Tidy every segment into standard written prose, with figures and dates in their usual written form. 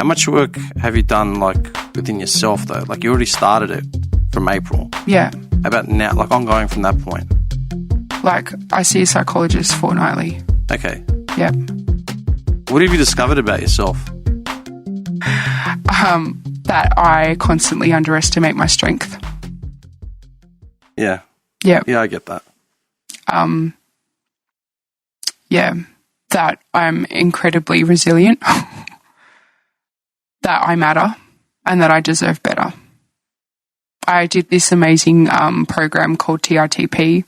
How much work have you done, like, within yourself, though? Like, you already started it from April. Yeah. How about now, like, ongoing from that point? Like, I see a psychologist fortnightly. Okay. Yep. What have you discovered about yourself? That I constantly underestimate my strength. Yeah. Yeah. Yeah, I get that. Yeah. That I'm incredibly resilient. That I matter and that I deserve better. I did this amazing program called TRTP.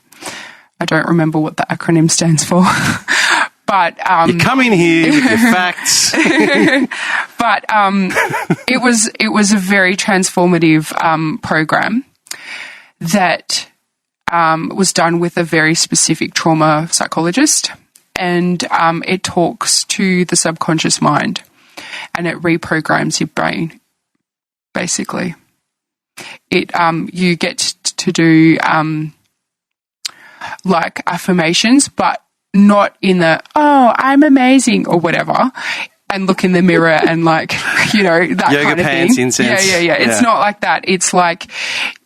I don't remember what the acronym stands for. But you come in here with your facts. But it was a very transformative program that was done with a very specific trauma psychologist, and it talks to the subconscious mind, and it reprograms your brain. Basically, it you get to do like affirmations, but not in the, oh, I'm amazing or whatever, and look in the mirror and, like, you know, that yoga kind of pants, thing. incense. Yeah. It's not like that. It's like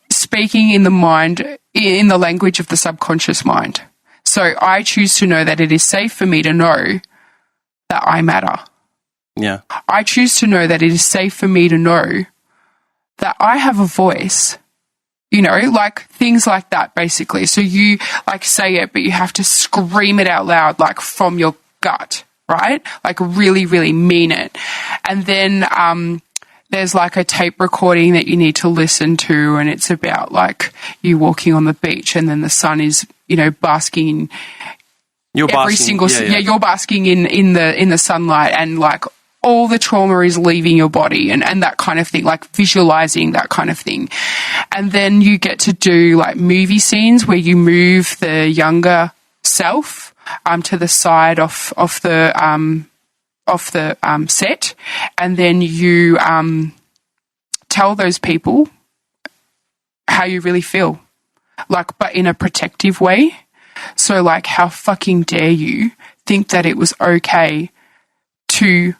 speaking in the mind, in the language of the subconscious mind. So I choose to know that it is safe for me to know that I matter. Yeah. I choose to know that it is safe for me to know that I have a voice. You know, like things like that, basically. So you, like, say it, but you have to scream it out loud, like, from your gut, right? Like, really, really mean it. And then there's, like, a tape recording that you need to listen to, and it's about, like, you walking on the beach, and then the sun is, you know, basking in you're basking in the sunlight, and, like, all the trauma is leaving your body and that kind of thing, like visualizing that kind of thing. And then you get to do, like, movie scenes where you move the younger self to the side of the set, and then you tell those people how you really feel, like, but in a protective way. So, like, how fucking dare you think that it was okay to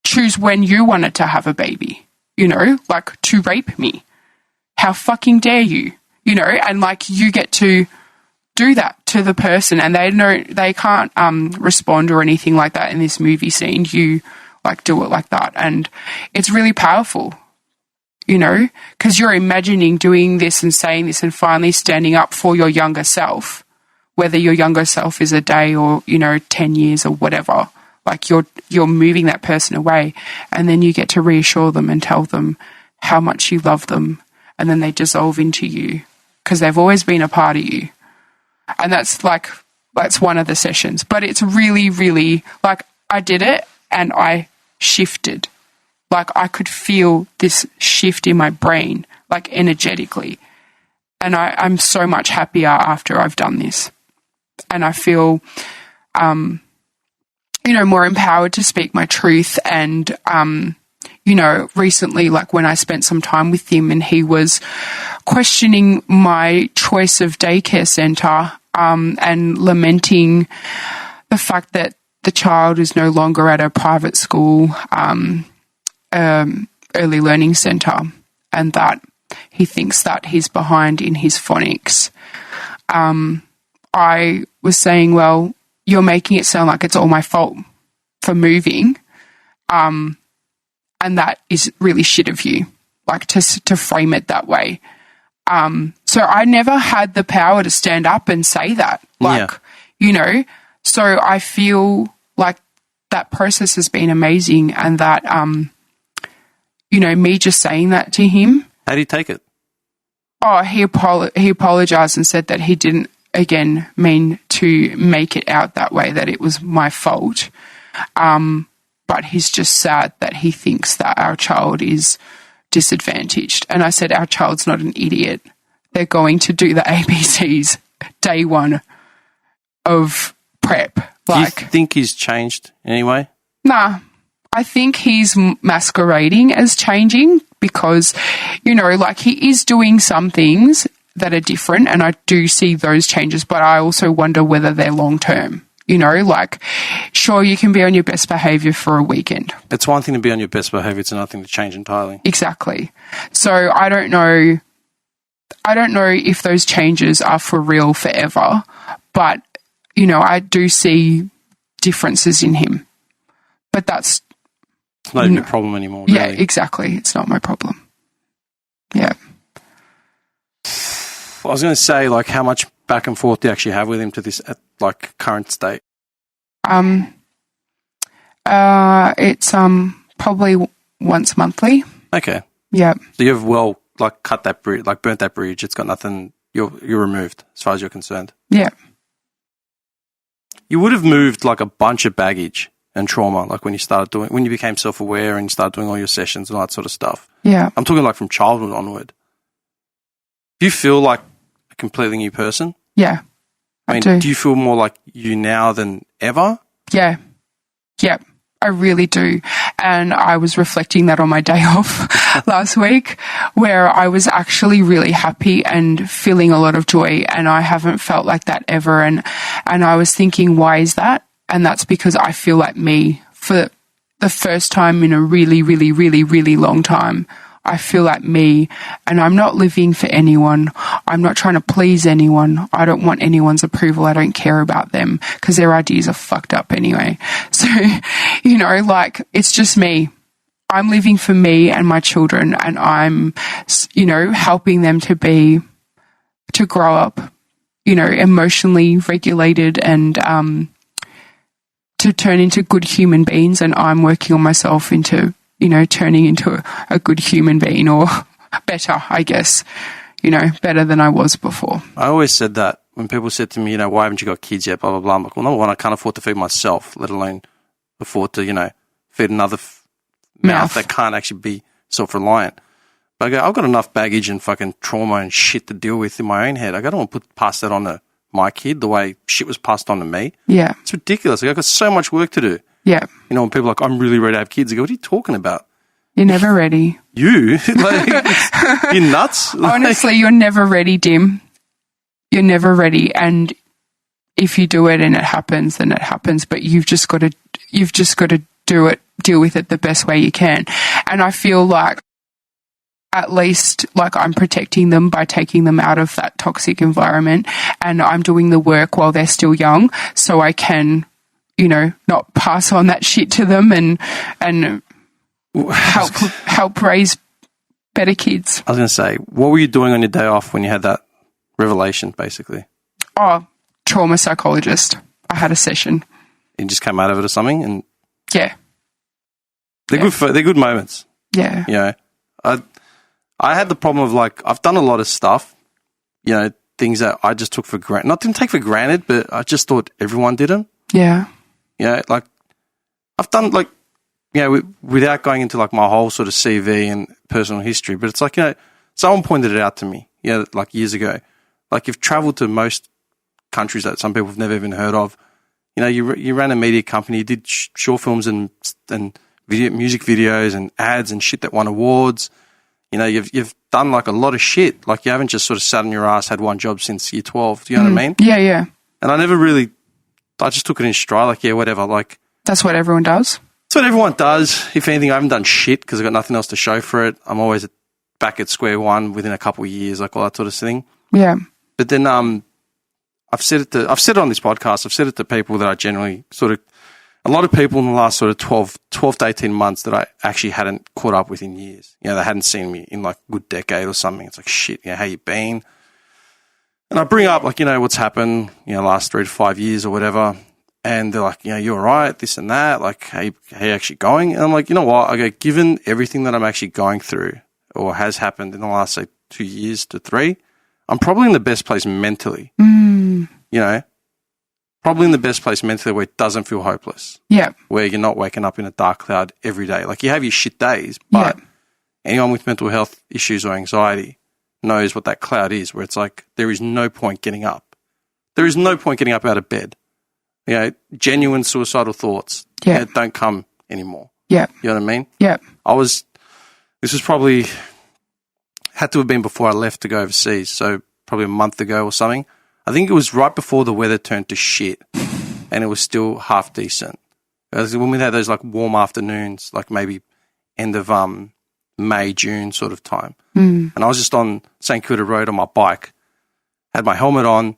choose when you wanted to have a baby, you know, like, to rape me. How fucking dare you, you know? And, like, you get to do that to the person, and they can't respond or anything like that in this movie scene. You, like, do it like that, and it's really powerful, you know, because you're imagining doing this and saying this and finally standing up for your younger self, whether your younger self is a day or, you know, 10 years or whatever. Like, you're moving that person away, and then you get to reassure them and tell them how much you love them, and then they dissolve into you because they've always been a part of you. And that's one of the sessions. But it's really, really, like, I did it and I shifted. Like, I could feel this shift in my brain, like, energetically. And I'm so much happier after I've done this. And I feel you know, more empowered to speak my truth. And, you know, recently, like, when I spent some time with him and he was questioning my choice of daycare centre and lamenting the fact that the child is no longer at a private school early learning centre, and that he thinks that he's behind in his phonics. I was saying, well, you're making it sound like it's all my fault for moving, and that is really shit of you, like, to frame it that way. So I never had the power to stand up and say that, like, you know, so I feel like that process has been amazing, and that, you know, me just saying that to him. How do you take it? Oh, he apologized and said that he didn't, again, mean to make it out that way, that it was my fault. But he's just sad that he thinks that our child is disadvantaged. And I said, our child's not an idiot. They're going to do the ABCs day one of prep. Like, do you think he's changed anyway? Nah. I think he's masquerading as changing because, you know, like, he is doing some things that are different, and I do see those changes, but I also wonder whether they're long term, You know, like, sure, you can be on your best behavior for a weekend. It's one thing to be on your best behavior. It's another thing to change entirely. Exactly. So I don't know if those changes are for real forever, but, you know, I do see differences in him. But that's... It's not even a problem anymore, Yeah, really. exactly. It's not my problem. Yeah. I was going to say, like, how much back and forth do you actually have with him to this, like, current state? It's probably once monthly. Okay. Yeah. So you've like cut that bridge, like burnt that bridge. It's got nothing. You're removed as far as you're concerned. Yeah. You would have moved like a bunch of baggage and trauma, like when you became self-aware and you started doing all your sessions and all that sort of stuff. Yeah. I'm talking like from childhood onward. Do you feel like a completely new person? Yeah. I mean, do you feel more like you now than ever? Yeah. Yeah. I really do. And I was reflecting that on my day off last week, where I was actually really happy and feeling a lot of joy, and I haven't felt like that ever. And I was thinking, why is that? And that's because I feel like me for the first time in a really, really, really, really long time. I feel like me, and I'm not living for anyone. I'm not trying to please anyone. I don't want anyone's approval. I don't care about them because their ideas are fucked up anyway. So, you know, like, it's just me. I'm living for me and my children, and I'm, you know, helping them to grow up, you know, emotionally regulated and to turn into good human beings. And I'm working on myself into, you know, turning into a good human being, or better, I guess, you know, better than I was before. I always said that when people said to me, you know, why haven't you got kids yet, blah, blah, blah. I'm like, well, number one, I can't afford to feed myself, let alone afford to, you know, feed another mouth that can't actually be self-reliant. But I go, I've got enough baggage and fucking trauma and shit to deal with in my own head. I don't want to pass that on to my kid the way shit was passed on to me. Yeah. It's ridiculous. Like, I've got so much work to do. Yeah. You know, when people are like, I'm really ready to have kids, I go, what are you talking about? You're never ready. You? Like, you're nuts? Honestly, you're never ready, Dim. You're never ready. And if you do it and it happens, then it happens. But you've just got to deal with it the best way you can. And I feel like at least like I'm protecting them by taking them out of that toxic environment, and I'm doing the work while they're still young, so I can, you know, not pass on that shit to them and help raise better kids. I was going to say, what were you doing on your day off when you had that revelation, basically? Oh, trauma psychologist. I had a session. You just came out of it or something? And yeah. They're good moments. Yeah. You know, I had the problem of, like, I've done a lot of stuff, you know, things that I just took for granted. Not didn't take for granted, but I just thought everyone did them. Yeah. You know, like, I've done, like, you know, without going into, like, my whole sort of CV and personal history, but it's like, you know, someone pointed it out to me, you know, like years ago. Like, you've travelled to most countries that some people have never even heard of. You know, you ran a media company, you did short films and music videos and ads and shit that won awards. You know, you've done like a lot of shit. Like, you haven't just sort of sat on your ass, had one job since year 12. Do you know what I mean? Yeah, yeah. And I just took it in stride. Like, yeah, whatever. Like, that's what everyone does. That's what everyone does. If anything, I haven't done shit because I've got nothing else to show for it. I'm always back at square one within a couple of years, like all that sort of thing. Yeah. But then I've said it on this podcast. I've said it to people that I generally sort of, a lot of people in the last sort of 12 to 18 months that I actually hadn't caught up with in years. You know, they hadn't seen me in like a good decade or something. It's like, shit, you know, how you been? And I bring up, like, you know, what's happened, you know, last 3 to 5 years or whatever. And they're like, you know, you're all right, this and that. Like, how you actually going? And I'm like, you know what? I go, given everything that I'm actually going through or has happened in the last, say, 2 years to 3, I'm probably in the best place mentally. You know? Probably in the best place mentally where it doesn't feel hopeless. Yeah. Where you're not waking up in a dark cloud every day. Like, you have your shit days, but anyone with mental health issues or anxiety knows what that cloud is, where it's like, there is no point getting up. There is no point getting up out of bed. You know, genuine suicidal thoughts don't come anymore. Yeah. You know what I mean? Yeah. This was probably, had to have been before I left to go overseas, so probably a month ago or something. I think it was right before the weather turned to shit. and it was still half decent. As when we had those like warm afternoons, like maybe end of May, June sort of time. And I was just on St Kilda Road on my bike, had my helmet on,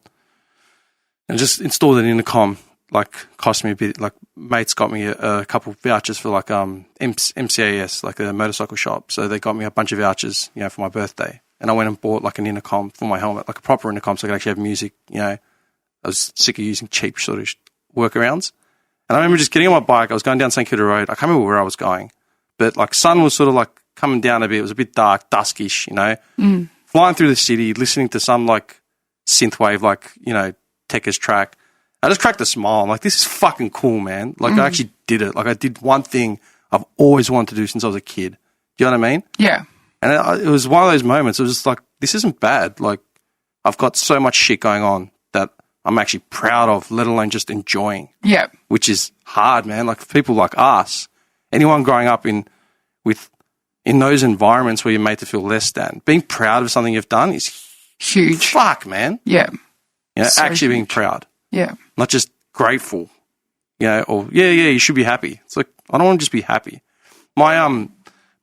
and just installed an intercom. Like, cost me a bit. Like, mates got me a couple of vouchers for like MCAS, like a motorcycle shop. So they got me a bunch of vouchers, you know, for my birthday. And I went and bought like an intercom for my helmet, like a proper intercom, so I could actually have music. You know, I was sick of using cheap sort of workarounds. And I remember just getting on my bike. I was going down St Kilda Road. I can't remember where I was going, but like sun was sort of like coming down a bit. It was a bit dark, duskish, you know. Flying through the city, listening to some like synthwave, like, you know, Tekka's track. I just cracked a smile. I'm like, this is fucking cool, man. Like, I actually did it. Like, I did one thing I've always wanted to do since I was a kid. Do you know what I mean? Yeah. And it was one of those moments. It was just like, this isn't bad. Like, I've got so much shit going on that I'm actually proud of, let alone just enjoying. Yeah. Which is hard, man. Like, for people like us, anyone growing up in those environments where you're made to feel less than, being proud of something you've done is huge. Fuck, man. Yeah. You know, So actually being huge. proud. Yeah. Not just grateful, you know, or you should be happy. It's like, I don't want to just be happy. My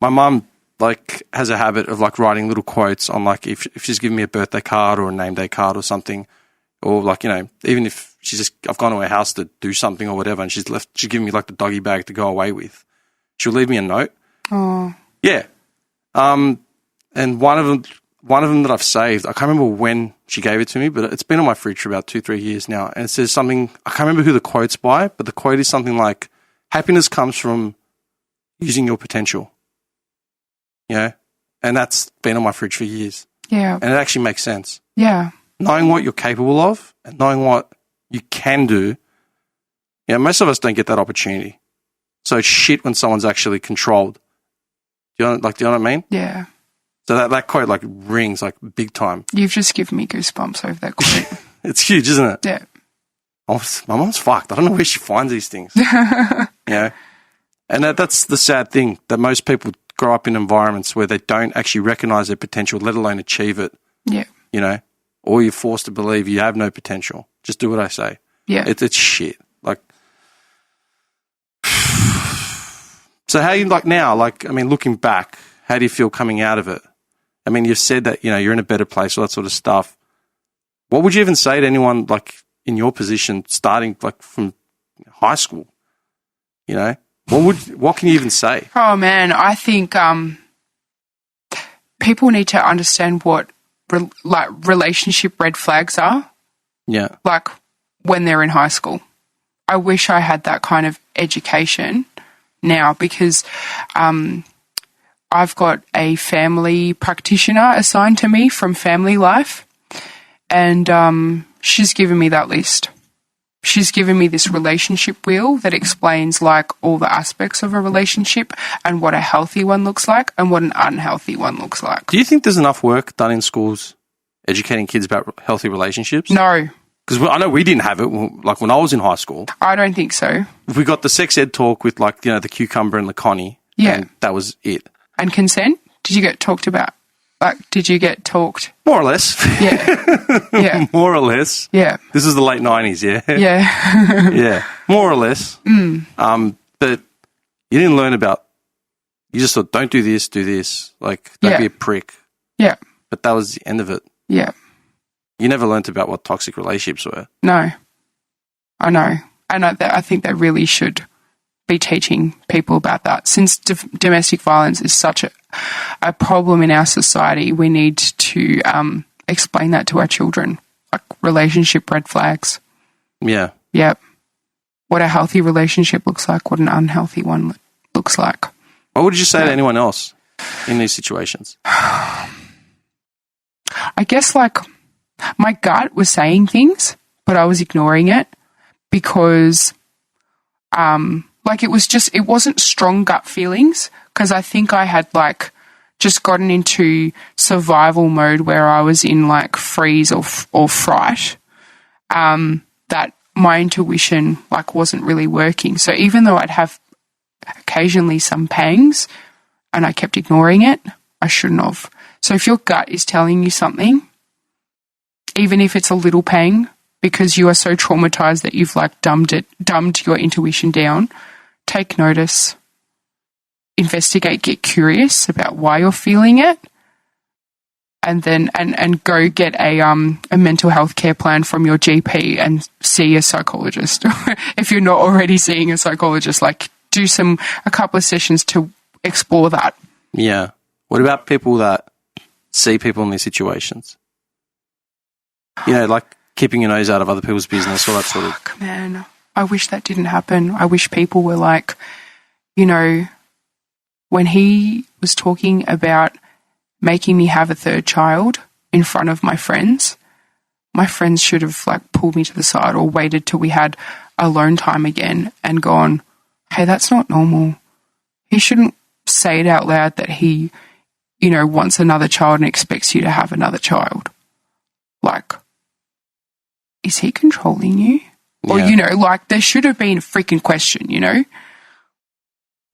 mum like has a habit of like writing little quotes on like if she's giving me a birthday card or a name day card or something, or like, you know, even if I've gone to her house to do something or whatever, and she's giving me like the doggy bag to go away with, she'll leave me a note. Oh. Yeah. And one of them that I've saved, I can't remember when she gave it to me, but it's been on my fridge for about 2-3 years now. And it says something, I can't remember who the quote's by, but the quote is something like, happiness comes from using your potential. You know? And that's been on my fridge for years. Yeah. And it actually makes sense. Yeah. Knowing what you're capable of and knowing what you can do, you know, most of us don't get that opportunity. So it's shit when someone's actually controlled. Do you know what I mean? Yeah. So that quote like rings like big time. You've just given me goosebumps over that quote. It's huge, isn't it? Yeah. My mom's fucked. I don't know where she finds these things. You know? And that's the sad thing, that most people grow up in environments where they don't actually recognize their potential, let alone achieve it. Yeah. You know? Or you're forced to believe you have no potential. Just do what I say. Yeah. It's shit. Like, so how you like now? Like, I mean, looking back, how do you feel coming out of it? I mean, you've said that, you know, you're in a better place, all that sort of stuff. What would you even say to anyone like in your position, starting like from high school? You know, what can you even say? Oh man, I think people need to understand what relationship red flags are. Yeah. Like when they're in high school. I wish I had that kind of education now, because I've got a family practitioner assigned to me from Family Life, and she's given me that list. She's given me this relationship wheel that explains like all the aspects of a relationship and what a healthy one looks like and what an unhealthy one looks like. Do you think there's enough work done in schools educating kids about healthy relationships? No. Because I know we didn't have it, like when I was in high school. I don't think so. We got the sex ed talk with like, you know, the cucumber and the Connie. Yeah. And that was it. And consent? Did you get talked about? Like, did you get talked? More or less. Yeah. Yeah. More or less. Yeah. This is the late 90s, yeah? Yeah. Yeah. More or less. But you didn't learn about, you just thought, don't do this, do this. Like, don't be a prick. Yeah. But that was the end of it. Yeah. You never learnt about what toxic relationships were. No. I know. And I think they really should be teaching people about that. Since domestic violence is such a problem in our society, we need to explain that to our children, like relationship red flags. Yeah. Yep. What a healthy relationship looks like, what an unhealthy one looks like. What would you say to anyone else in these situations? I guess like my gut was saying things, but I was ignoring it because like it wasn't strong gut feelings, because I think I had like just gotten into survival mode where I was in like freeze or fright, that my intuition like wasn't really working. So even though I'd have occasionally some pangs and I kept ignoring it, I shouldn't have. So if your gut is telling you something, even if it's a little pang, because you are so traumatized that you've like dumbed your intuition down, take notice, investigate, get curious about why you're feeling it, and then and go get a mental health care plan from your GP and see a psychologist. If you're not already seeing a psychologist, like do a couple of sessions to explore that. Yeah. What about people that see people in these situations? You know, like keeping your nose out of other people's business, all that sort of. Fuck, man. I wish that didn't happen. I wish people were like, you know, when he was talking about making me have a third child in front of my friends should have like pulled me to the side or waited till we had alone time again and gone, hey, that's not normal. He shouldn't say it out loud that he, you know, wants another child and expects you to have another child. Like, is he controlling you? Or, you know, like there should have been a freaking question, you know?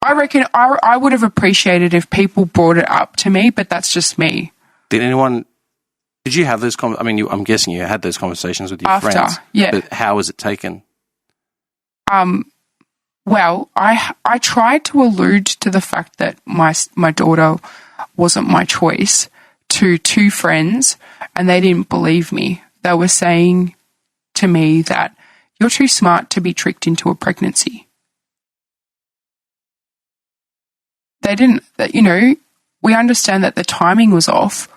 I reckon I would have appreciated if people brought it up to me, but that's just me. Did you have those I'm guessing you had those conversations with your friends. Yeah. But how was it taken? Well, I tried to allude to the fact that my daughter wasn't my choice to two friends, and they didn't believe me. They were saying to me that you're too smart to be tricked into a pregnancy. They didn't, you know, we understand that the timing was off,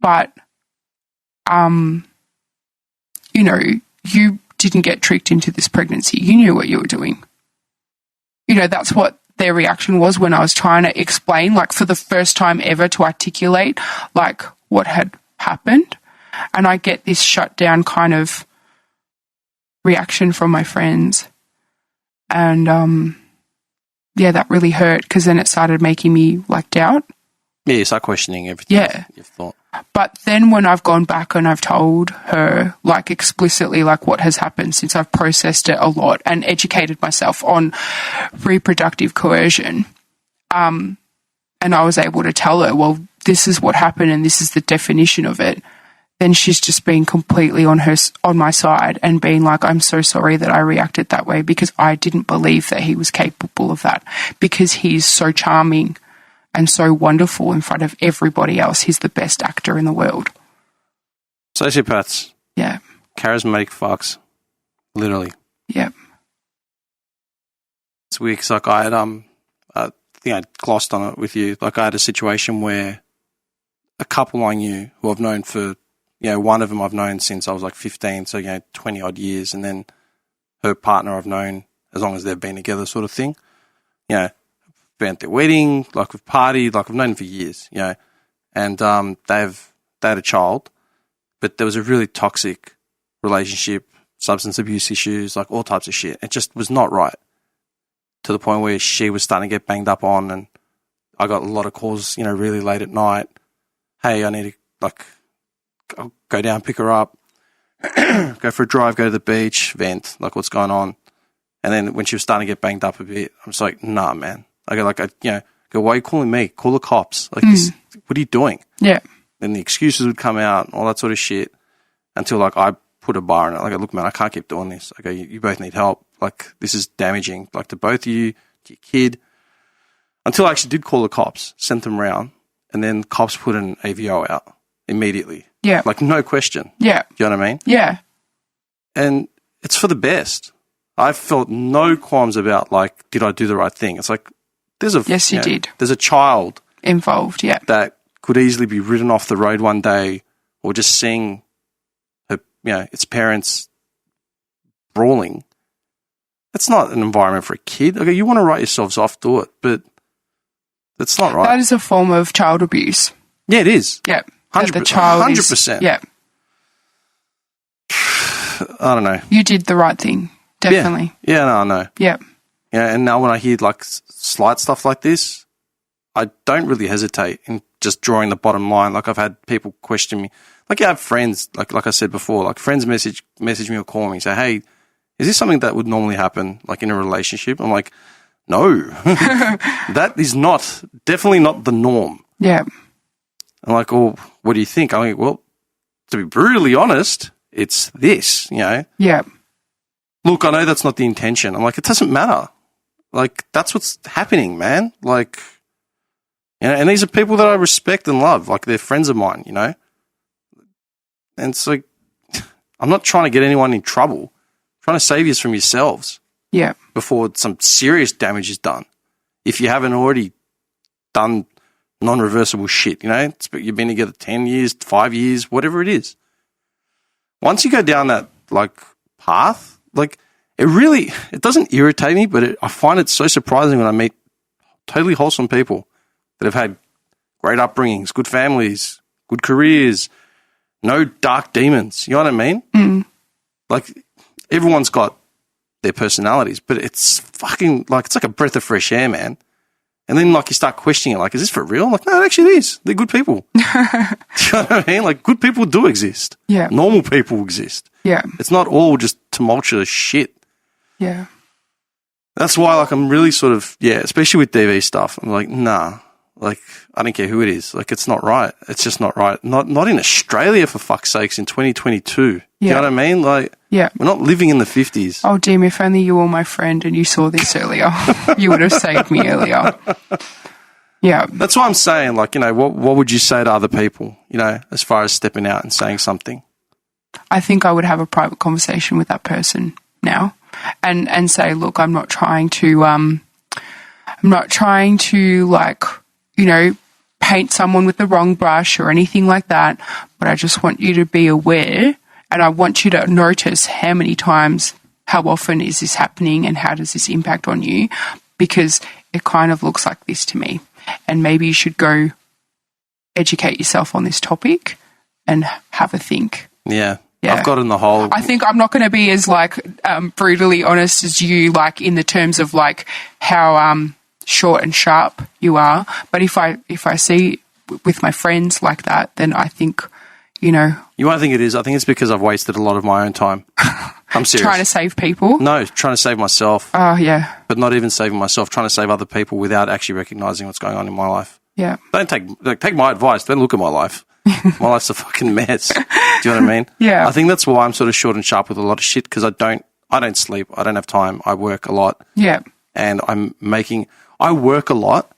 but, you know, you didn't get tricked into this pregnancy. You knew what you were doing. You know, that's what their reaction was when I was trying to explain, like for the first time ever, to articulate like what had happened. And I get this shut down kind of reaction from my friends. And, yeah, that really hurt because then it started making me like doubt. Yeah, you start questioning everything you've thought. But then when I've gone back and I've told her like explicitly like what has happened since I've processed it a lot and educated myself on reproductive coercion, and I was able to tell her, well, this is what happened and this is the definition of it, then she's just been completely on my side and being like, I'm so sorry that I reacted that way because I didn't believe that he was capable of that because he's so charming and so wonderful in front of everybody else. He's the best actor in the world. Sociopaths. Yeah. Charismatic fucks. Literally. Yeah. It's weird because like I had, I think I glossed on it with you. Like I had a situation where a couple I knew who I've known for, you know, one of them I've known since I was like 15, so, you know, 20 odd years. And then her partner I've known as long as they've been together sort of thing. You know, been at their wedding, like we've partied, like I've known them for years, you know, and they had a child, but there was a really toxic relationship, substance abuse issues, like all types of shit. It just was not right to the point where she was starting to get banged up on, and I got a lot of calls, you know, really late at night. Hey, I need to like I'll go down, pick her up, go for a drive, go to the beach, vent, like what's going on. And then when she was starting to get banged up a bit, I'm just like, nah, man. I go, why are you calling me? Call the cops. Like, this, what are you doing? Yeah. Then the excuses would come out, all that sort of shit, until, like, I put a bar in it. Like, look, man, I can't keep doing this. I go, you both need help. Like, this is damaging, like, to both of you, to your kid. Until I actually did call the cops, sent them round, and then cops put an AVO out immediately. Yeah. Like, no question. Yeah. Do you know what I mean? Yeah. And it's for the best. I felt no qualms about, like, did I do the right thing? It's like, yes, you did. There's a child involved, yeah, that could easily be ridden off the road one day, or just seeing her, you know, its parents brawling. That's not an environment for a kid. Okay, you want to write yourselves off, do it, but that's not right. That is a form of child abuse. Yeah, it is. Yeah, 100%. The child 100%. Yeah, I don't know. You did the right thing, definitely. Yeah, no, I know. Yeah. Yeah, and now when I hear like slight stuff like this, I don't really hesitate in just drawing the bottom line. Like I've had people question me. Like I have friends, like I said before, like friends message me or call me, say, hey, is this something that would normally happen like in a relationship? I'm like, no, that is definitely not the norm. Yeah. I'm like, well, what do you think? I'm like, well, to be brutally honest, It's this, you know. Yeah. Look, I know that's not the intention. I'm like, it doesn't matter. Like, that's what's happening, man. Like, you know, and these are people that I respect and love. Like, they're friends of mine, you know. And it's like, I'm not trying to get anyone in trouble. I'm trying to save you from yourselves. Yeah. Before some serious damage is done. If you haven't already done non-reversible shit, you know, you've been together 10 years, 5 years, whatever it is. Once you go down that, like, path, like, it doesn't irritate me, but I find it so surprising when I meet totally wholesome people that have had great upbringings, good families, good careers, no dark demons. You know what I mean? Mm. Like, everyone's got their personalities, but it's fucking, like, it's like a breath of fresh air, man. And then, like, you start questioning it, like, is this for real? I'm like, no, it actually is. They're good people. Do you know what I mean? Like, good people do exist. Yeah. Normal people exist. Yeah. It's not all just tumultuous shit. Yeah. That's why, like, I'm really sort of, especially with DV stuff, I'm like, nah. Like, I don't care who it is. Like, it's not right. It's just not right. Not in Australia, for fuck's sakes, in 2022. You know what I mean? Like, we're not living in the 50s. Oh, Dim, if only you were my friend and you saw this earlier, you would have saved me earlier. Yeah. That's what I'm saying. Like, you know, what would you say to other people, you know, as far as stepping out and saying something? I think I would have a private conversation with that person now and say, look, I'm not trying to like, you know, paint someone with the wrong brush or anything like that, but I just want you to be aware and I want you to notice how many times, how often is this happening and how does this impact on you, because it kind of looks like this to me. And maybe you should go educate yourself on this topic and have a think. Yeah. I've got in the hole. I think I'm not going to be as, like, brutally honest as you, like, in the terms of, like, how short and sharp you are. But if I see with my friends like that, then I think, you know. You won't think it is. I think it's because I've wasted a lot of my own time. I'm serious. Trying to save people? No, trying to save myself. Oh, yeah. But not even saving myself, trying to save other people without actually recognising what's going on in my life. Yeah. Don't take my advice. Don't look at my life. My life's a fucking mess. Do you know what I mean? Yeah. I think that's why I'm sort of short and sharp with a lot of shit, because I don't sleep. I don't have time. I work a lot. Yeah. And I work a lot.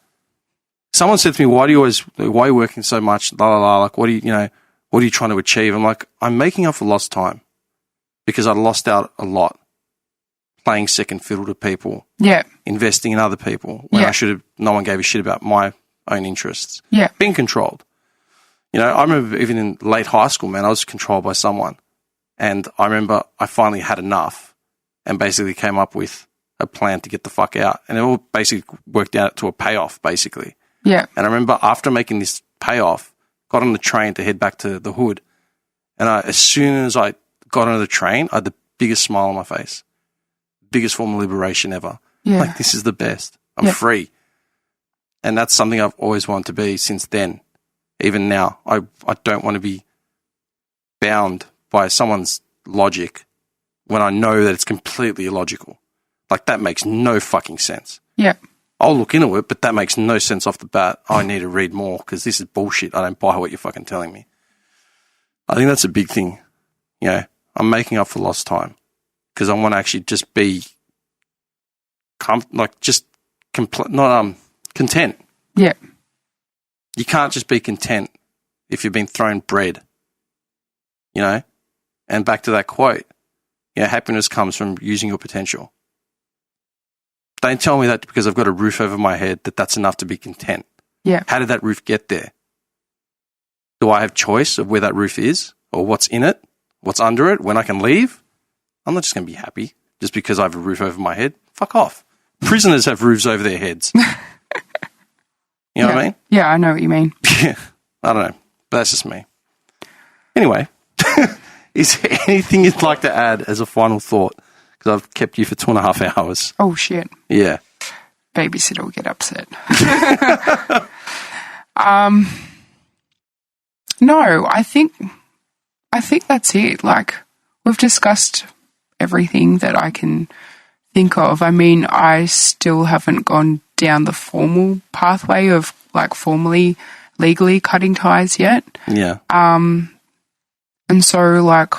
Someone said to me, why are you working so much? La, la, la. Like, what are you trying to achieve? I'm like, I'm making up for lost time because I lost out a lot playing second fiddle to people. Yeah. Investing in other people when no one gave a shit about my own interests. Yeah. Being controlled. You know, I remember even in late high school, man, I was controlled by someone. And I remember I finally had enough and basically came up with a plan to get the fuck out. And it all basically worked out to a payoff, basically. Yeah. And I remember after making this payoff, got on the train to head back to the hood. And as soon as I got onto the train, I had the biggest smile on my face. Biggest form of liberation ever. Yeah. Like, this is the best. I'm free. And that's something I've always wanted to be since then. Even now, I don't want to be bound by someone's logic when I know that it's completely illogical. Like, that makes no fucking sense. Yeah. I'll look into it, but that makes no sense off the bat. I need to read more because this is bullshit. I don't buy what you're fucking telling me. I think that's a big thing. You know, I'm making up for lost time because I want to actually just be content. Yeah. You can't just be content if you've been thrown bread, you know? And back to that quote, you know, happiness comes from using your potential. Don't tell me that because I've got a roof over my head that's enough to be content. Yeah. How did that roof get there? Do I have choice of where that roof is or what's in it, what's under it, when I can leave? I'm not just going to be happy just because I have a roof over my head. Fuck off. Prisoners have roofs over their heads. You know what I mean? Yeah, I know what you mean. Yeah, I don't know. But that's just me. Anyway, is there anything you'd like to add as a final thought? Because I've kept you for 2.5 hours. Oh, shit. Yeah. Babysitter will get upset. No, I think that's it. Like, we've discussed everything that I can think of. I mean, I still haven't gone down the formal pathway of, like, formally, legally cutting ties yet. Yeah. And so, like,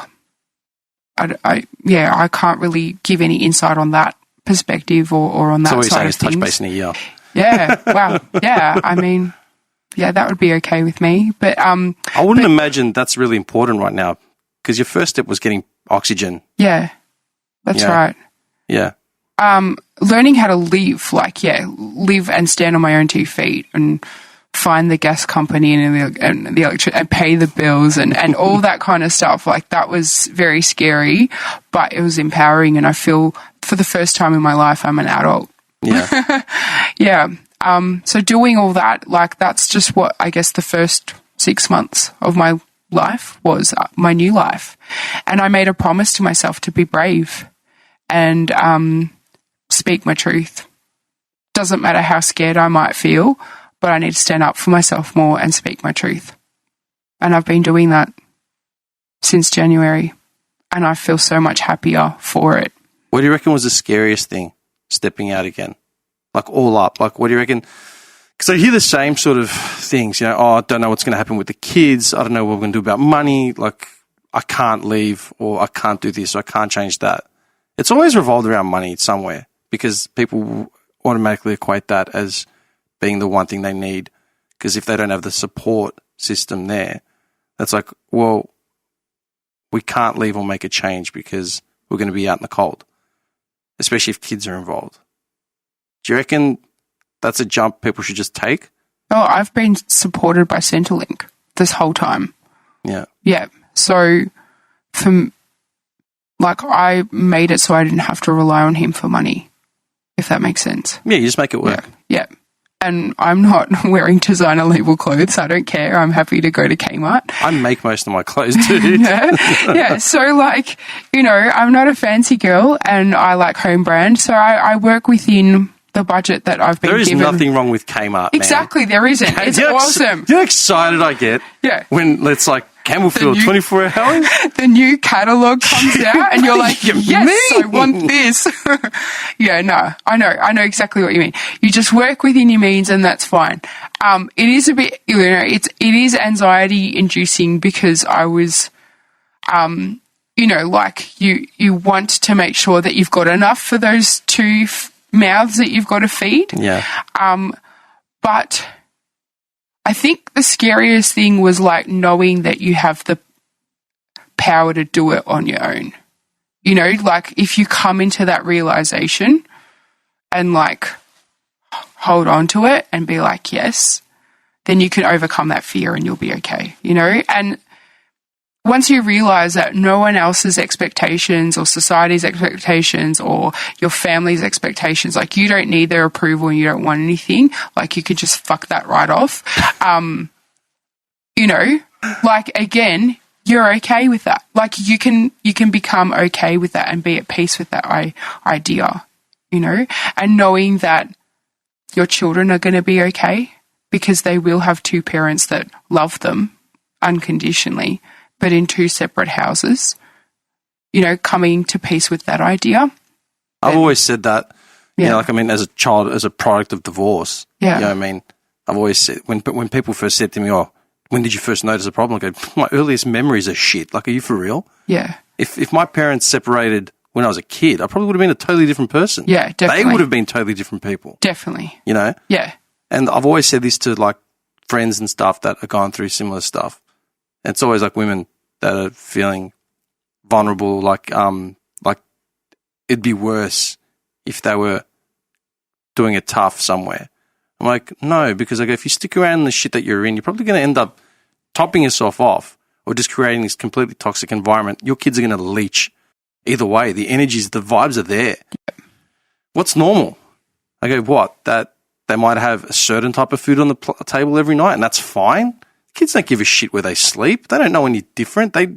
I can't really give any insight on that perspective or on that so what side you're of saying is things. touch base in a year. Yeah, wow, yeah. I mean, yeah, that would be okay with me. But I wouldn't imagine that's really important right now because your first step was getting oxygen. Yeah, that's right. Yeah. Learning how to live, live and stand on my own 2 feet and find the gas company and the electric and pay the bills and all that kind of stuff. Like, that was very scary, but it was empowering. And I feel for the first time in my life, I'm an adult. Yeah. Yeah. So doing all that, like, that's just what I guess the first 6 months of my life was, my new life. And I made a promise to myself to be brave and speak my truth. Doesn't matter how scared I might feel, but I need to stand up for myself more and speak my truth. And I've been doing that since January, and I feel so much happier for it. What do you reckon was the scariest thing stepping out again? Like, all up. Like, what do you reckon? Because I hear the same sort of things, I don't know what's going to happen with the kids. I don't know what we're going to do about money. Like, I can't leave, or I can't do this, or I can't change that. It's always revolved around money somewhere because people automatically equate that as being the one thing they need. Because if they don't have the support system there, that's like, well, we can't leave or make a change because we're going to be out in the cold, especially if kids are involved. Do you reckon that's a jump people should just take? Oh, I've been supported by Centrelink this whole time. Yeah. Yeah. So, I made it so I didn't have to rely on him for money, if that makes sense. Yeah, you just make it work. Yeah. And I'm not wearing designer label clothes. I don't care. I'm happy to go to Kmart. I make most of my clothes, dude. Yeah. So, I'm not a fancy girl and I like home brand. So I work within the budget that I've been given. There is nothing wrong with Kmart, Exactly. man. There isn't. It's awesome. You know how excited I get when it's like Campbellfield 24 hours? The new catalogue comes out and you're like, yes, I want this. Yeah, no, I know exactly what you mean. You just work within your means and that's fine. It is a bit, it is anxiety inducing because I was, you want to make sure that you've got enough for those 2 mouths that you've got to feed. Yeah. But I think the scariest thing was knowing that you have the power to do it on your own. If you come into that realization and hold on to it and be like, yes, then you can overcome that fear and you'll be okay, And once you realize that no one else's expectations or society's expectations or your family's expectations, you don't need their approval and you don't want anything, you could just fuck that right off. Again, you're okay with that. You can become okay with that and be at peace with that idea, and knowing that your children are going to be okay because they will have 2 parents that love them unconditionally, but in 2 separate houses, coming to peace with that idea. I've always said that, as a child, as a product of divorce, I've always said, when people first said to me, oh, when did you first notice a problem? I go, my earliest memories are shit. Are you for real? Yeah. If my parents separated when I was a kid, I probably would have been a totally different person. Yeah, definitely. They would have been totally different people. Definitely. Yeah. And I've always said this to friends and stuff that are going through similar stuff. And it's always women that are feeling vulnerable, it'd be worse if they were doing it tough somewhere. I'm like, no, because if you stick around in the shit that you're in, you're probably going to end up topping yourself off or just creating this completely toxic environment. Your kids are going to leach either way. The energies, the vibes are there. Yep. What's normal? I go, what? That they might have a certain type of food on the table every night and that's fine? Kids don't give a shit where they sleep. They don't know any different. They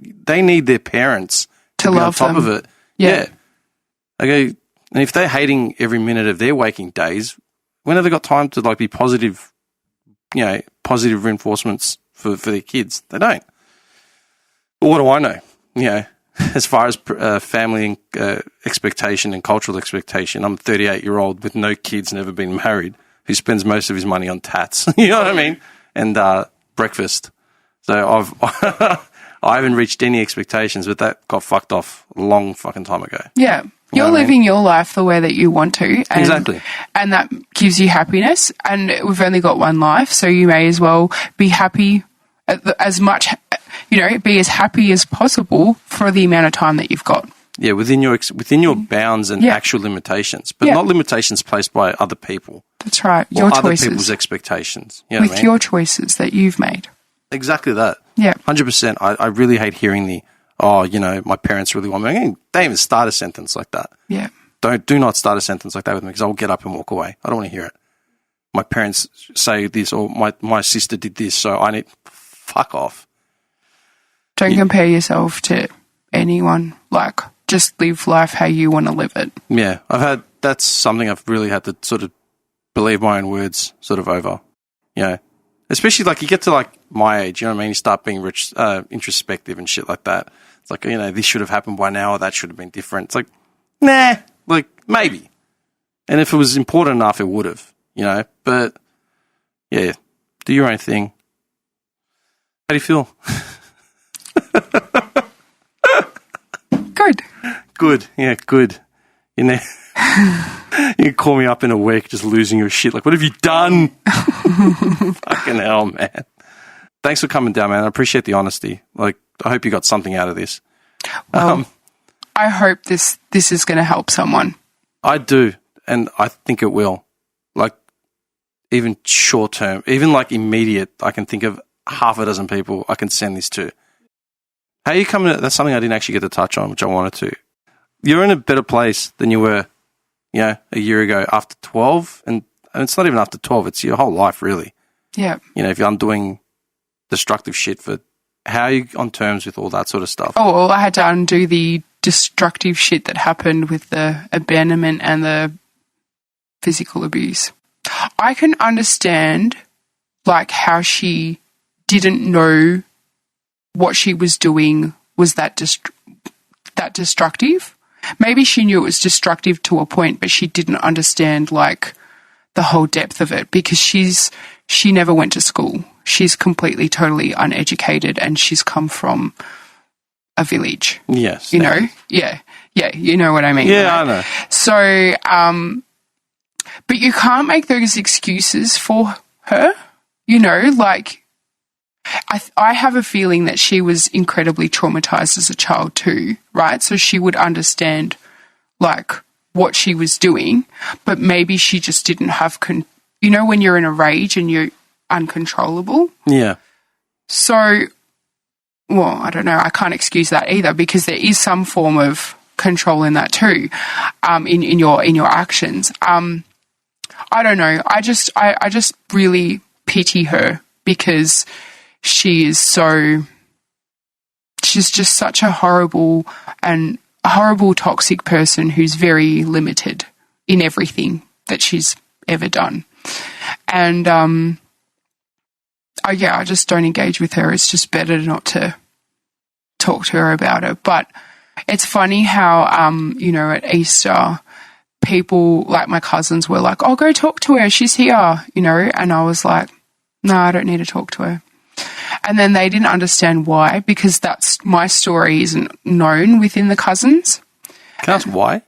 need their parents to be on top of it. Yeah. I go, and if they're hating every minute of their waking days, when have they got time to be positive, positive reinforcements for their kids? They don't. But what do I know? As far as family expectation and cultural expectation, I'm a 38-year-old with no kids, never been married, who spends most of his money on tats. You know what I mean? And breakfast. So I haven't reached any expectations, but that got fucked off a long fucking time ago. Yeah. You know You're what I living your life the way that you want to. And, Exactly. And that gives you happiness. And we've only got one life, so you may as well be happy as much, be as happy as possible for the amount of time that you've got. Yeah, within your bounds and actual limitations, but not limitations placed by other people. That's right. Or Your other choices. people's expectations. You know With what I mean? your choices that you've made. Exactly that. Yeah. 100%. I really hate hearing my parents really want me. Don't even start a sentence like that. Yeah. Do not start a sentence like that with me because I'll get up and walk away. I don't want to hear it. My parents say this or my sister did this, so I need fuck off. Don't compare yourself to anyone. Like, just live life how you want to live it. Yeah. That's something I've really had to sort of believe my own words sort of over. Especially like you get to like my age, you know what I mean? You start being introspective and shit like that. It's like, this should have happened by now or that should have been different. It's like, nah, like maybe. And if it was important enough, it would have, but yeah, do your own thing. How do you feel? Good. Good. Yeah, good. You can call me up in a week just losing your shit. Like, what have you done? Fucking hell, man. Thanks for coming down, man. I appreciate the honesty. Like, I hope you got something out of this. Well, I hope this is going to help someone. I do, and I think it will. Like, even short term, even like immediate, I can think of half a dozen people I can send this to. How are you coming? That's something I didn't actually get to touch on, which I wanted to. You're in a better place than you were, a year ago after 12, and it's not even after 12, it's your whole life, really. Yeah. If you're undoing destructive shit how are you on terms with all that sort of stuff? Oh, well, I had to undo the destructive shit that happened with the abandonment and the physical abuse. I can understand, like, how she didn't know what she was doing was that destructive. Maybe she knew it was destructive to a point, but she didn't understand, like, the whole depth of it because she never went to school. She's completely, totally uneducated and she's come from a village. Yes. Yeah. Yeah, you know what I mean. Yeah, right? I know. So, but you can't make those excuses for her, like, I have a feeling that she was incredibly traumatized as a child too, right? So she would understand, like, what she was doing, but maybe she just didn't have, when you're in a rage and you're uncontrollable. Yeah. So, well, I don't know. I can't excuse that either because there is some form of control in that too, in your actions. I don't know. I just really pity her because she's just such a horrible toxic person who's very limited in everything that she's ever done. And, I just don't engage with her. It's just better not to talk to her about it. But it's funny how, at Easter, people like my cousins were like, oh, go talk to her. She's here, and I was like, no, I don't need to talk to her. And then they didn't understand why, because my story isn't known within the cousins. Can I ask why?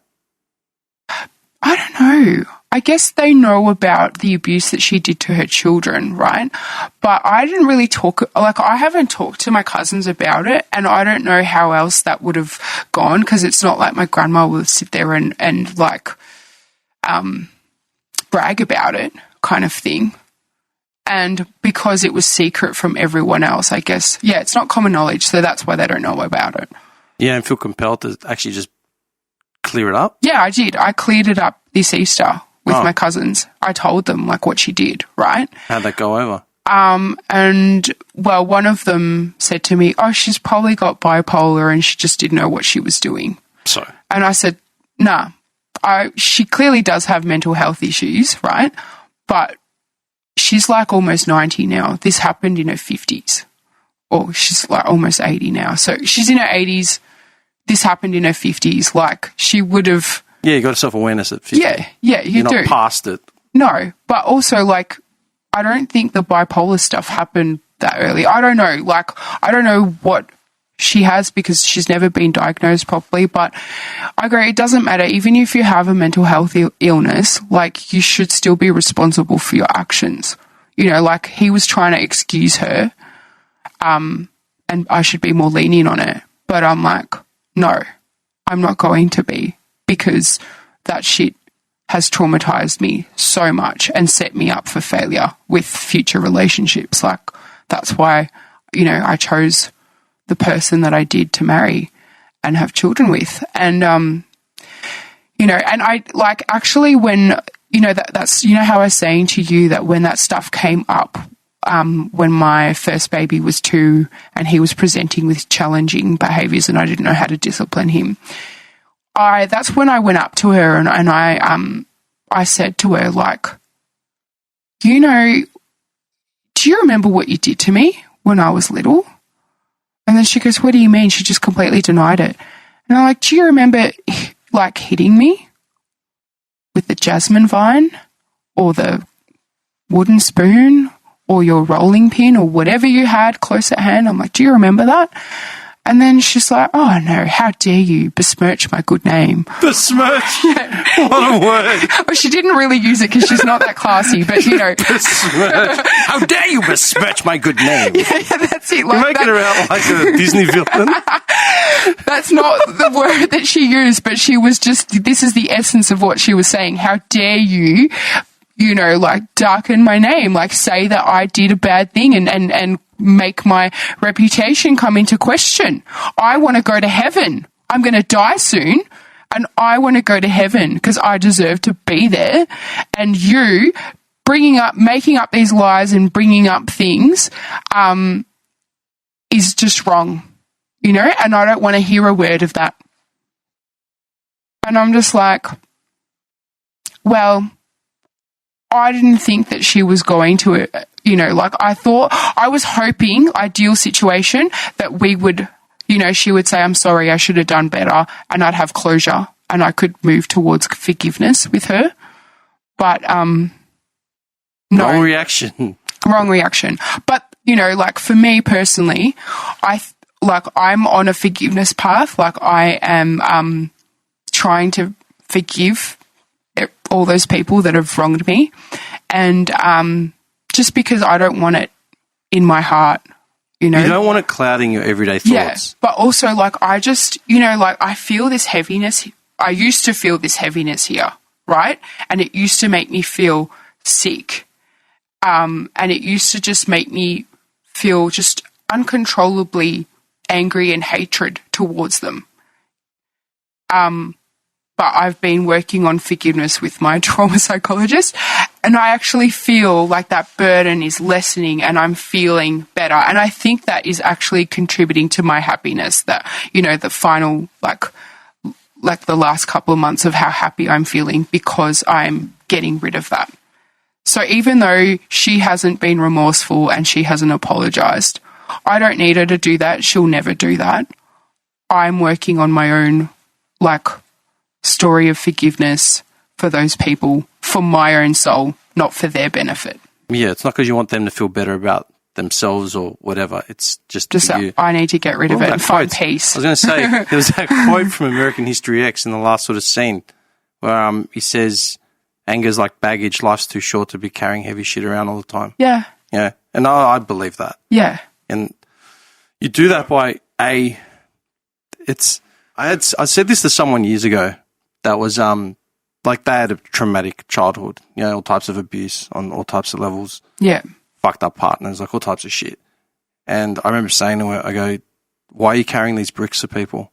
I don't know. I guess they know about the abuse that she did to her children, right? But I didn't really I haven't talked to my cousins about it, and I don't know how else that would have gone, because it's not like my grandma would sit there and brag about it kind of thing. And because it was secret from everyone else, I guess, it's not common knowledge, so that's why they don't know about it. Yeah, and feel compelled to actually just clear it up? Yeah, I did. I cleared it up this Easter with my cousins. I told them, like, what she did, right? How'd that go over? And, well, one of them said to me, oh, she's probably got bipolar and she just didn't know what she was doing. So? And I said, nah, she clearly does have mental health issues, right? But she's like almost 90 now. This happened in her 50s. Or she's like almost 80 now. So she's in her 80s. This happened in her 50s. Like, she would have... Yeah, you got self-awareness at 50. Yeah, you do. You're not past it. No, but also, like, I don't think the bipolar stuff happened that early. I don't know. Like, I don't know what she has because she's never been diagnosed properly. But I agree, it doesn't matter. Even if you have a mental health illness, like, you should still be responsible for your actions. You know, like, he was trying to excuse her, and I should be more lenient on it. But I'm like, no, I'm not going to be, because that shit has traumatized me so much and set me up for failure with future relationships. Like, that's why, you know, I chose the person that I did to marry and have children with. And, you know, and I, like, actually when, you know, that's, you know how I was saying to you that when that stuff came up, when my first baby was 2 and he was presenting with challenging behaviours and I didn't know how to discipline him, that's when I went up to her and I said to her, like, you know, do you remember what you did to me when I was little? And then she goes, what do you mean? She just completely denied it. And I'm like, do you remember, like, hitting me with the jasmine vine or the wooden spoon or your rolling pin or whatever you had close at hand? I'm like, do you remember that? And then she's like, oh, no, how dare you besmirch my good name. Besmirch? Yeah. What a word. Well, she didn't really use it because she's not that classy, but, you know. Besmirch. How dare you besmirch my good name? Yeah, that's it. You're making her out like a Disney villain. That's not the word that she used, but she was just, this is the essence of what she was saying. How dare you, you know, like, darken my name, like, say that I did a bad thing and make my reputation come into question. I want to go to heaven. I'm going to die soon and I want to go to heaven because I deserve to be there. And you making up these lies and bringing up things is just wrong, you know, and I don't want to hear a word of that. And I'm just like, well, I didn't think that she was going to, you know, like, I was hoping, ideal situation, that we would, you know, she would say, I'm sorry, I should have done better, and I'd have closure and I could move towards forgiveness with her. But, no. Wrong reaction. Wrong reaction. But, you know, like, for me personally, I'm on a forgiveness path. Like, I am trying to forgive all those people that have wronged me, and just because I don't want it in my heart, you know. You don't want it clouding your everyday thoughts. Yeah, but also, like, I just, you know, like, I feel this heaviness. I used to feel this heaviness here, right? And it used to make me feel sick, and it used to just make me feel just uncontrollably angry and hatred towards them. But I've been working on forgiveness with my trauma psychologist, and I actually feel like that burden is lessening and I'm feeling better. And I think that is actually contributing to my happiness, that, you know, the final, like the last couple of months of how happy I'm feeling because I'm getting rid of that. So even though she hasn't been remorseful and she hasn't apologized, I don't need her to do that. She'll never do that. I'm working on my own, like, story of forgiveness for those people, for my own soul, not for their benefit. Yeah, it's not because you want them to feel better about themselves or whatever. It's just that you. I need to get rid of it and find peace. I was going to say, there was that quote from American History X in the last sort of scene where he says, anger's like baggage, life's too short to be carrying heavy shit around all the time. Yeah. Yeah, and I believe that. Yeah. And you do that by, I said this to someone years ago that was, like, they had a traumatic childhood, you know, all types of abuse on all types of levels. Yeah. Fucked up partners, like all types of shit. And I remember saying to her, I go, why are you carrying these bricks for people?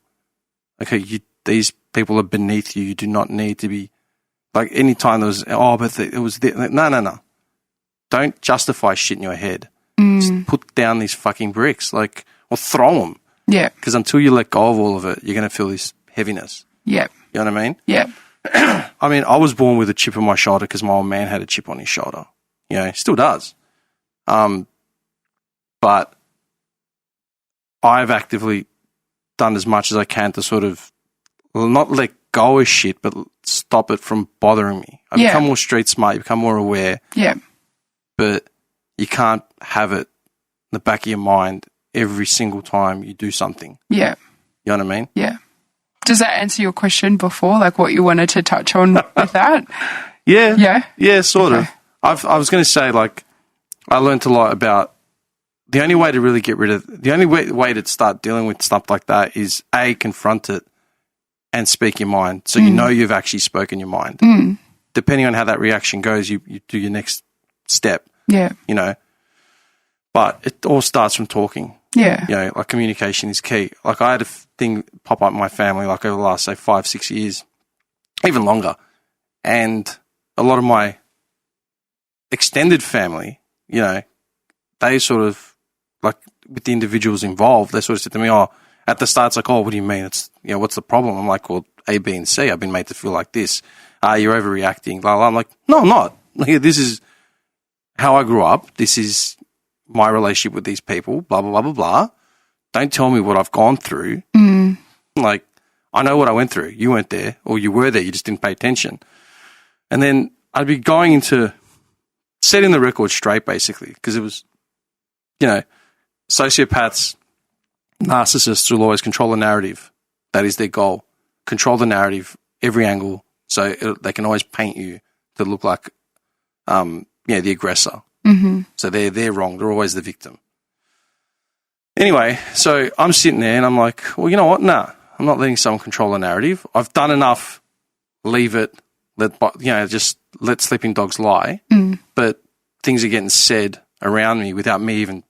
Okay, these people are beneath you. You do not need to be, like, any time there was, no. Don't justify shit in your head. Just put down these fucking bricks, like, or throw them. Yeah. Because until you let go of all of it, you're going to feel this heaviness. Yeah. You know what I mean? Yeah. I mean, I was born with a chip on my shoulder because my old man had a chip on his shoulder. You know, still does. But I've actively done as much as I can to sort of not let go of shit, but stop it from bothering me. I become more street smart, you become more aware. Yeah. But you can't have it in the back of your mind every single time you do something. Yeah. You know what I mean? Yeah. Does that answer your question before, like what you wanted to touch on with that? Yeah. Yeah? Yeah, sort Okay. of. I was going to say, like, I learned a lot about the only way to really get rid of, the only way to start dealing with stuff like that is A, confront it and speak your mind. So you know you've actually spoken your mind. Depending on how that reaction goes, you do your next step, Yeah. you know. But it all starts from talking. Yeah. You know, like communication is key. Like I had a thing pop up in my family like over the last, say, 5-6 years, even longer. And a lot of my extended family, you know, they sort of, like with the individuals involved, they sort of said to me, oh, at the start, it's like, oh, what do you mean? It's, you know, what's the problem? I'm like, well, A, B, and C, I've been made to feel like this. You're overreacting. Blah, blah. I'm like, no, I'm not. Like, this is how I grew up. This is my relationship with these people, blah, blah, blah, blah, blah. Don't tell me what I've gone through. Like, I know what I went through. You weren't there, or you were there, you just didn't pay attention. And then I'd be going into setting the record straight, basically, because it was, you know, sociopaths, narcissists will always control the narrative. That is their goal. Control the narrative, every angle, so they can always paint you to look like, the aggressor. So they're wrong. They're always the victim. Anyway, so I'm sitting there and I'm like, well, you know what? Nah, I'm not letting someone control the narrative. I've done enough. Leave it. Just let sleeping dogs lie. But things are getting said around me without me even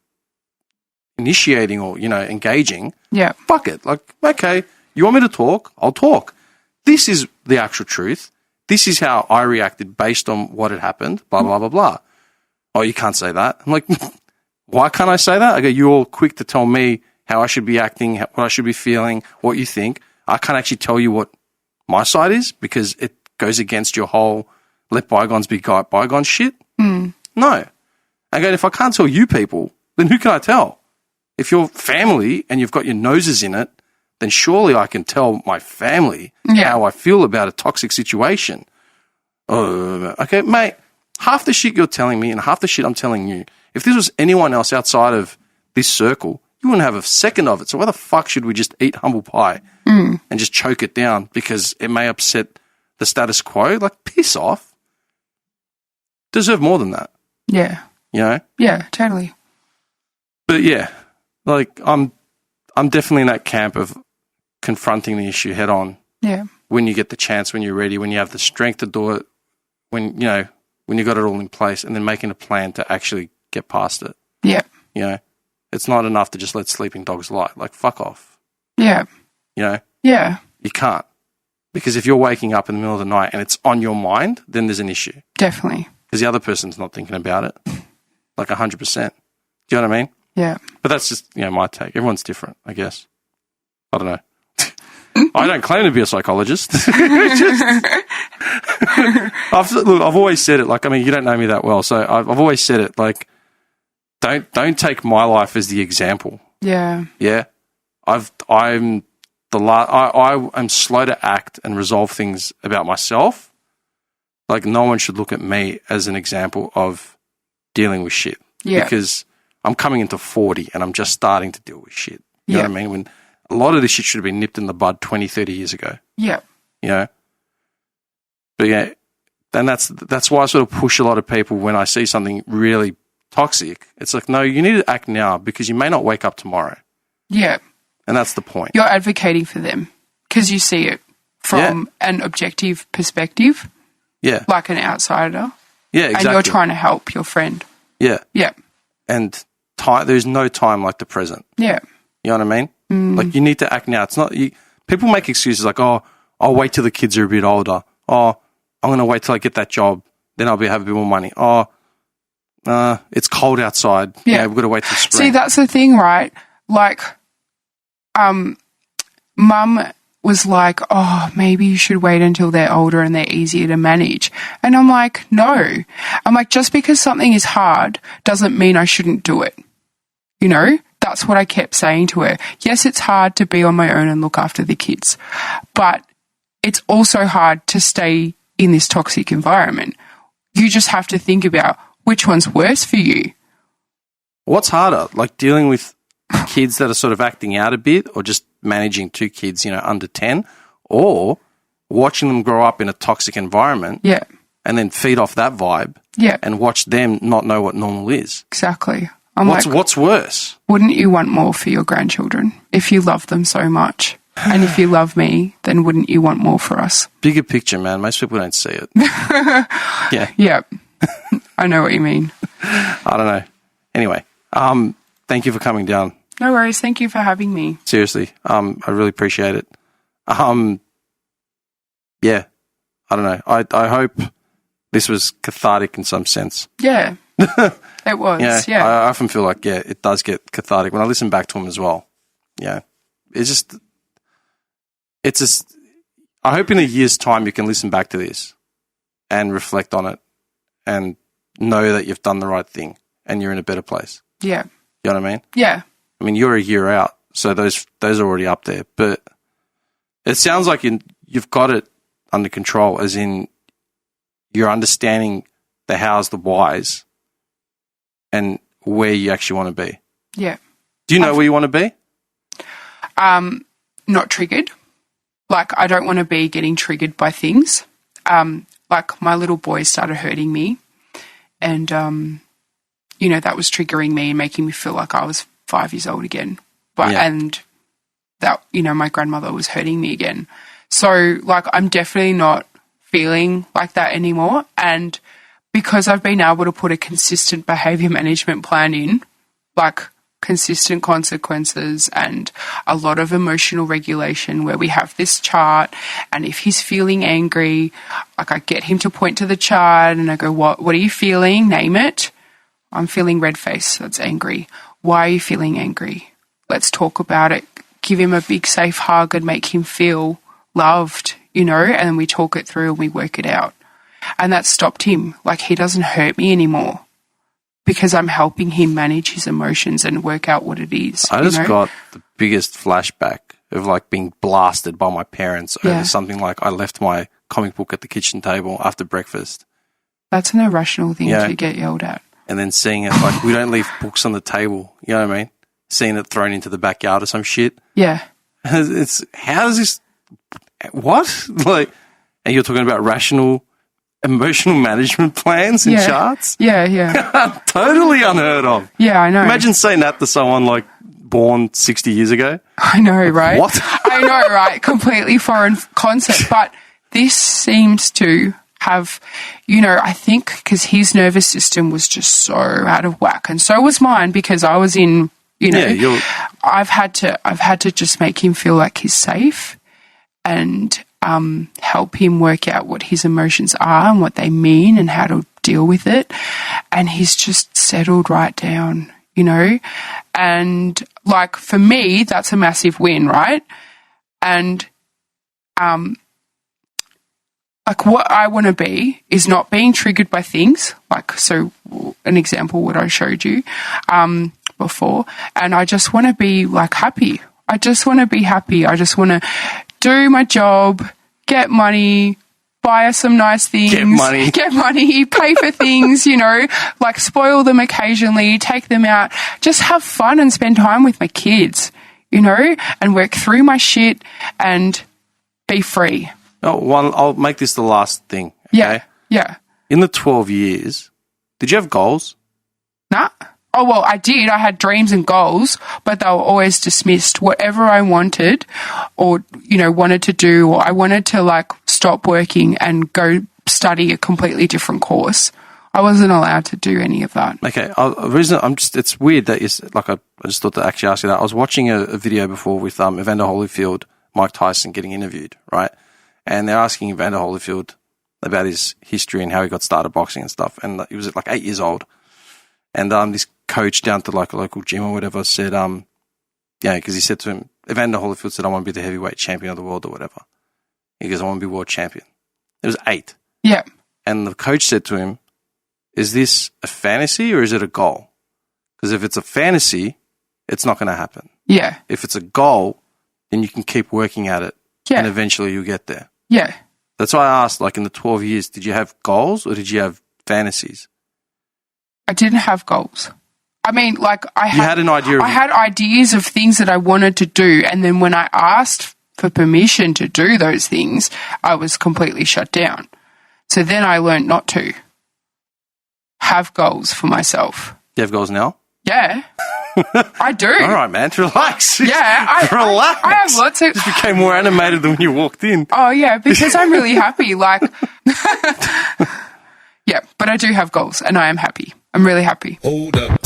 initiating or, you know, engaging. Yeah. Fuck it. Like, okay, you want me to talk? I'll talk. This is the actual truth. This is how I reacted based on what had happened, blah, blah, blah, blah. Oh, you can't say that. I'm like, why can't I say that? I go, you're all quick to tell me how I should be acting, what I should be feeling, what you think. I can't actually tell you what my side is because it goes against your whole let bygones be bygones shit. No. I go, if I can't tell you people, then who can I tell? If you're family and you've got your noses in it, then surely I can tell my family how I feel about a toxic situation. Okay, mate, half the shit you're telling me and half the shit I'm telling you, if this was anyone else outside of this circle, you wouldn't have a second of it. So why the fuck should we just eat humble pie and just choke it down because it may upset the status quo? Like, piss off. Deserve more than that. Yeah. You know? Yeah, totally. But yeah, like I'm definitely in that camp of confronting the issue head on. Yeah. When you get the chance, when you're ready, when you have the strength to do it, when you got it all in place, and then making a plan to actually get past it. Yeah. You know, it's not enough to just let sleeping dogs lie. Like, fuck off. Yeah. You know? Yeah. You can't. Because if you're waking up in the middle of the night and it's on your mind, then there's an issue. Definitely. Because the other person's not thinking about it. Like 100%. Do you know what I mean? Yeah. But that's just, you know, my take. Everyone's different, I guess. I don't know. I don't claim to be a psychologist. I've always said it. Like, I mean, you don't know me that well, so I've always said it. Like, don't take my life as the example. Yeah. Yeah. I am slow to act and resolve things about myself. Like, no one should look at me as an example of dealing with shit. Yeah. Because I'm coming into 40 and I'm just starting to deal with shit. You know what I mean? When a lot of this shit should have been nipped in the bud 20, 30 years ago. Yeah. You know? But yeah, then that's why I sort of push a lot of people when I see something really toxic. It's like, no, you need to act now because you may not wake up tomorrow. Yeah. And that's the point. You're advocating for them because you see it from an objective perspective. Yeah. Like an outsider. Yeah, exactly. And you're trying to help your friend. Yeah. Yeah. And there's no time like the present. Yeah. You know what I mean? Like, you need to act now. It's not people make excuses like, oh, I'll wait till the kids are a bit older. Oh, I'm going to wait till I get that job. Then I'll have a bit more money. Oh, it's cold outside. Yeah. We've got to wait till spring. See, that's the thing, right? Like, Mum was like, oh, maybe you should wait until they're older and they're easier to manage. And I'm like, no. I'm like, just because something is hard doesn't mean I shouldn't do it. You know? That's what I kept saying to her. Yes, it's hard to be on my own and look after the kids, but it's also hard to stay in this toxic environment. You just have to think about which one's worse for you. What's harder, like dealing with kids that are sort of acting out a bit, or just managing 2 kids, under 10, or watching them grow up in a toxic environment. Yeah. And then feed off that vibe. Yeah. And watch them not know what normal is. Exactly. What's worse? Wouldn't you want more for your grandchildren if you love them so much? And if you love me, then wouldn't you want more for us? Bigger picture, man. Most people don't see it. Yeah. Yeah. I know what you mean. I don't know. Anyway, thank you for coming down. No worries. Thank you for having me. Seriously. I really appreciate it. Yeah. I don't know. I hope this was cathartic in some sense. Yeah. It was. Yeah. I often feel like, it does get cathartic when I listen back to him as well. Yeah. It's just, I hope in a year's time you can listen back to this and reflect on it and know that you've done the right thing and you're in a better place. Yeah. You know what I mean? Yeah. I mean, you're a year out, so those are already up there. But it sounds like you've got it under control, as in you're understanding the hows, the whys, and where you actually want to be. Yeah. Do you know where you want to be? Not triggered. Like, I don't want to be getting triggered by things. Like, my little boy started hurting me, and, that was triggering me and making me feel like I was 5 years old again. And that, my grandmother was hurting me again. So, like, I'm definitely not feeling like that anymore. And because I've been able to put a consistent behavior management plan in, like consistent consequences and a lot of emotional regulation, where we have this chart, and if he's feeling angry, like, I get him to point to the chart and I go, what are you feeling? Name it. I'm feeling red face. That's angry. Why are you feeling angry? Let's talk about it. Give him a big safe hug and make him feel loved, and we talk it through and we work it out. And that stopped him. Like, he doesn't hurt me anymore because I'm helping him manage his emotions and work out what it is. I just got the biggest flashback of, like, being blasted by my parents over something like I left my comic book at the kitchen table after breakfast. That's an irrational thing to get yelled at. And then seeing it, like, we don't leave books on the table, you know what I mean? Seeing it thrown into the backyard or some shit. Yeah. It's, how does this, what? Like, and you're talking about rational emotional management plans and charts? Yeah. Totally unheard of. Yeah, I know. Imagine saying that to someone, like, born 60 years ago. I know, right? What? I know, right? Completely foreign concept. But this seems to have, I think because his nervous system was just so out of whack, and so was mine, because I was in, I've had to just make him feel like he's safe and help him work out what his emotions are and what they mean and how to deal with it. And he's just settled right down, and, like, for me, that's a massive win, right? And like, what I want to be is not being triggered by things. Like, so an example, what I showed you before. And I just want to be, like, happy. I just want to be happy. I just want to do my job, get money, buy us some nice things. Get money, pay for things, like, spoil them occasionally, take them out, just have fun and spend time with my kids, and work through my shit and be free. I'll make this the last thing. Okay? Yeah. In the 12 years, did you have goals? Nah. Oh, well, I did. I had dreams and goals, but they were always dismissed. Whatever I wanted or, wanted to do, or I wanted to, like, stop working and go study a completely different course, I wasn't allowed to do any of that. Okay. It's weird that I just thought to actually ask you that. I was watching a video before with Evander Holyfield, Mike Tyson getting interviewed, right? And they're asking Evander Holyfield about his history and how he got started boxing and stuff. And he was, like, 8 years old. And this coach down to, like, a local gym or whatever said, because he said to him, Evander Holyfield said, I want to be the heavyweight champion of the world or whatever. He goes, I want to be world champion. It was 8. Yeah. And the coach said to him, is this a fantasy or is it a goal? Because if it's a fantasy, it's not going to happen. Yeah. If it's a goal, then you can keep working at it. Yeah. And eventually you'll get there. Yeah. That's why I asked, like, in the 12 years, did you have goals or did you have fantasies? I didn't have goals. I mean, like I had an idea of- I had ideas of things that I wanted to do, and then when I asked for permission to do those things, I was completely shut down. So then I learned not to have goals for myself. You have goals now? Yeah, I do. All right, man, relax. Yeah, relax. I have lots of. Just became more animated than when you walked in. Oh yeah, because I'm really happy. Like, yeah, but I do have goals, and I am happy. I'm really happy. Hold up.